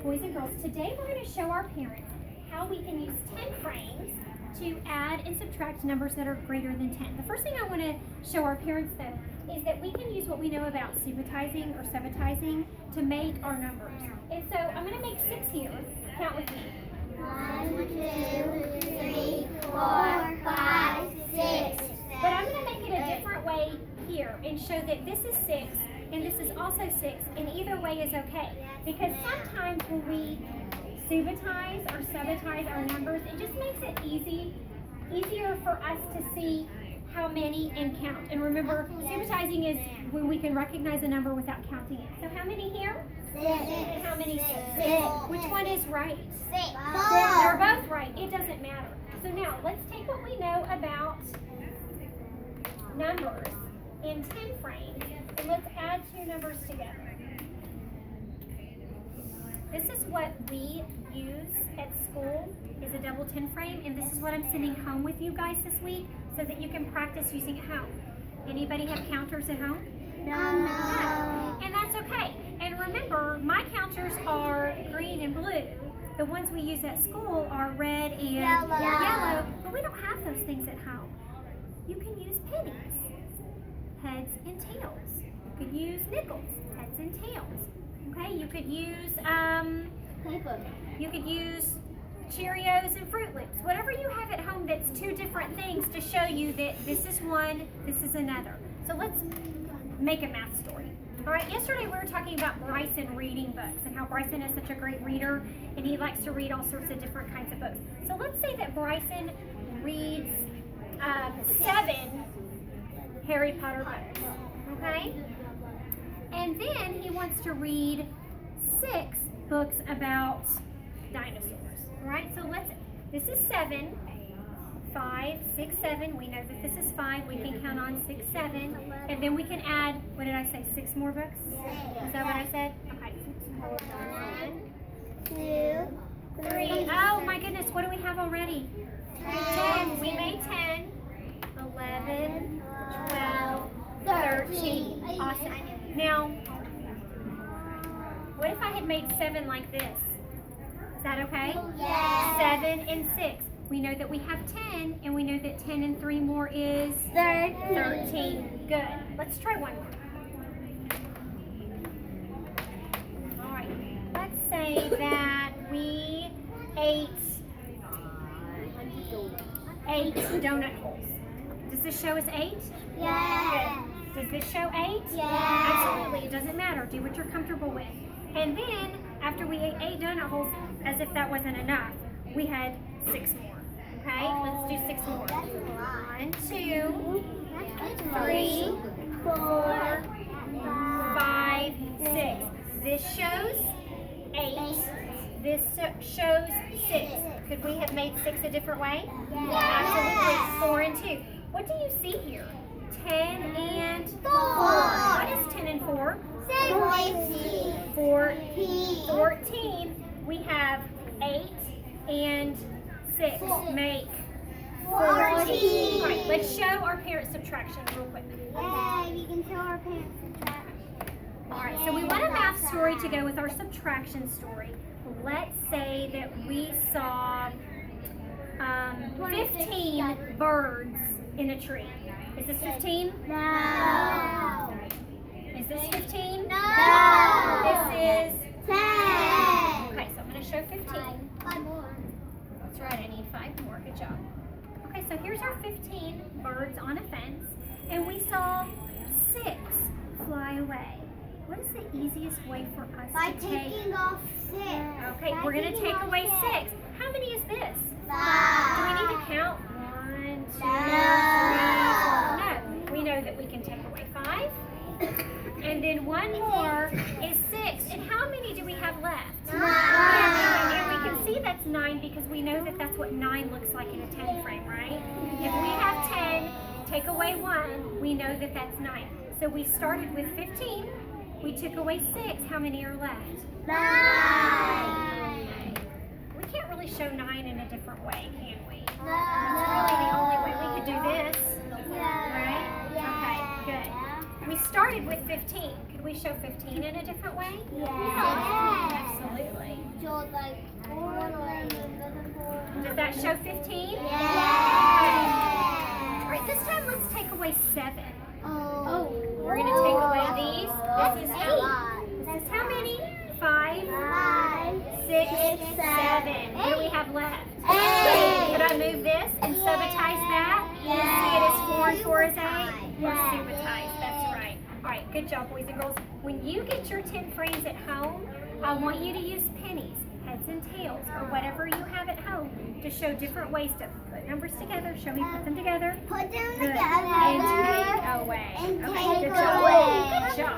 boys and girls. Today we're going to show our parents how we can use 10 frames to add and subtract numbers that are greater than 10. The first thing I want to show our parents though is that we can use what we know about subtracting to make our numbers. And so I'm going to make 6 here. Count with me. 1, 2, 3, 4, 5, 6. But I'm going to make it a different way here and show that this is 6 and this is also 6, and either way is okay. Because sometimes when we subtract our numbers, it just makes it easier for us to see how many and count. And remember, subtracting is when we can recognize a number without counting it. So how many here? 6. And how many? 6. Which one is right? 6. They're both right. It doesn't matter. So now let's take what we know about numbers in 10 frames and let's add 2 numbers together. This is what we use at school, is a double 10 frame, and this is what I'm sending home with you guys this week so that you can practice using it at home. Anybody have counters at home? No. And that's okay. And remember, my counters are green and blue. The ones we use at school are red and yellow, but we don't have those things at home. You can use pennies, heads and tails. You could use nickels, heads and tails. Okay, you could use Paper. you could use Cheerios and Fruit Loops. Whatever you have at home that's 2 different things to show you that this is one, this is another. So let's make a math story. All right, yesterday we were talking about Bryson reading books and how Bryson is such a great reader and he likes to read all sorts of different kinds of books. So let's say that Bryson reads 7 Harry Potter books, okay? And then he wants to read 6 books about dinosaurs, right? So this is 7, 5, 6, 7. We know that this is 5. We can count on 6, 7. And then we can add, what did I say, 6 more books? Is that what I said? Okay. 1, 2, 3. Oh my goodness, what do we have already? 10. We made 10. 11, 12, 13. Awesome. Now, what if I had made 7 like this? Is that okay? Yes. 7 and 6. We know that we have 10, and we know that 10 and 3 more is 13. Good. Let's try one more. All right. Let's say that we ate 8 donut holes. Does this show us 8? Yes. Does this show 8? Yes. Absolutely. It doesn't matter. Do what you're comfortable with. And then, after we ate 8 donut holes, as if that wasn't enough, we had 6 more. Okay? Let's do 6 more. 1, 2, 3, 4, 5, 6. This shows 8. This shows 6. Could we have made 6 a different way? Absolutely. 4 and 2. What do you see here? 10 and 4. What is 10 and 4? 14. We have 8 and 6 make 14. All right, let's show our parent subtraction real quick. Yeah, you can show our parents subtraction. All right, so we want a math story to go with our subtraction story. Let's say that we saw 15 birds in a tree. Is this 15? No. Is this 15? No. This is 10. okay, so I'm going to show 15. 5 more. That's right, I need 5 more. Good job. Okay, so here's our 15 birds on a fence, and we saw 6 fly away. What is the easiest way for us By to take? taking off 6. Okay, we're going to take away 6. How many is this? 5. Do we need to count? 1, 2, 3, 4. No. No. We know that we can take away 5. And then 1 more is 6. And how many do we have left? 9. And we can see that's 9 because we know that that's what 9 looks like in a 10 frame, right? If we have 10, take away 1, we know that that's 9. So we started with 15. We took away 6. How many are left? 9. We can't really show 9 in a different way, can we? No. That's really the only way. We could do this, Yeah. right? Okay, good. We started with 15. Could we show 15 in a different way? Yes. Absolutely. So like 4. Does that show 15? Yes. All right, this time let's take away 7. Oh. We're going to take away these. That's This is a lot. This is how many? 5, 5, 6, 6, 7. What do we have left? 8. Could I move this and subitize that? Yes. See it as 4 and 4 is 8? Or Yes. subitize, that's right. All right, good job, boys and girls. When you get your 10 frames at home, I want you to use pennies, heads and tails, or whatever you have at home to show different ways to put numbers together. Show me, put them together. Put them Good. together. And take away. And Okay, take good job. away. Good job.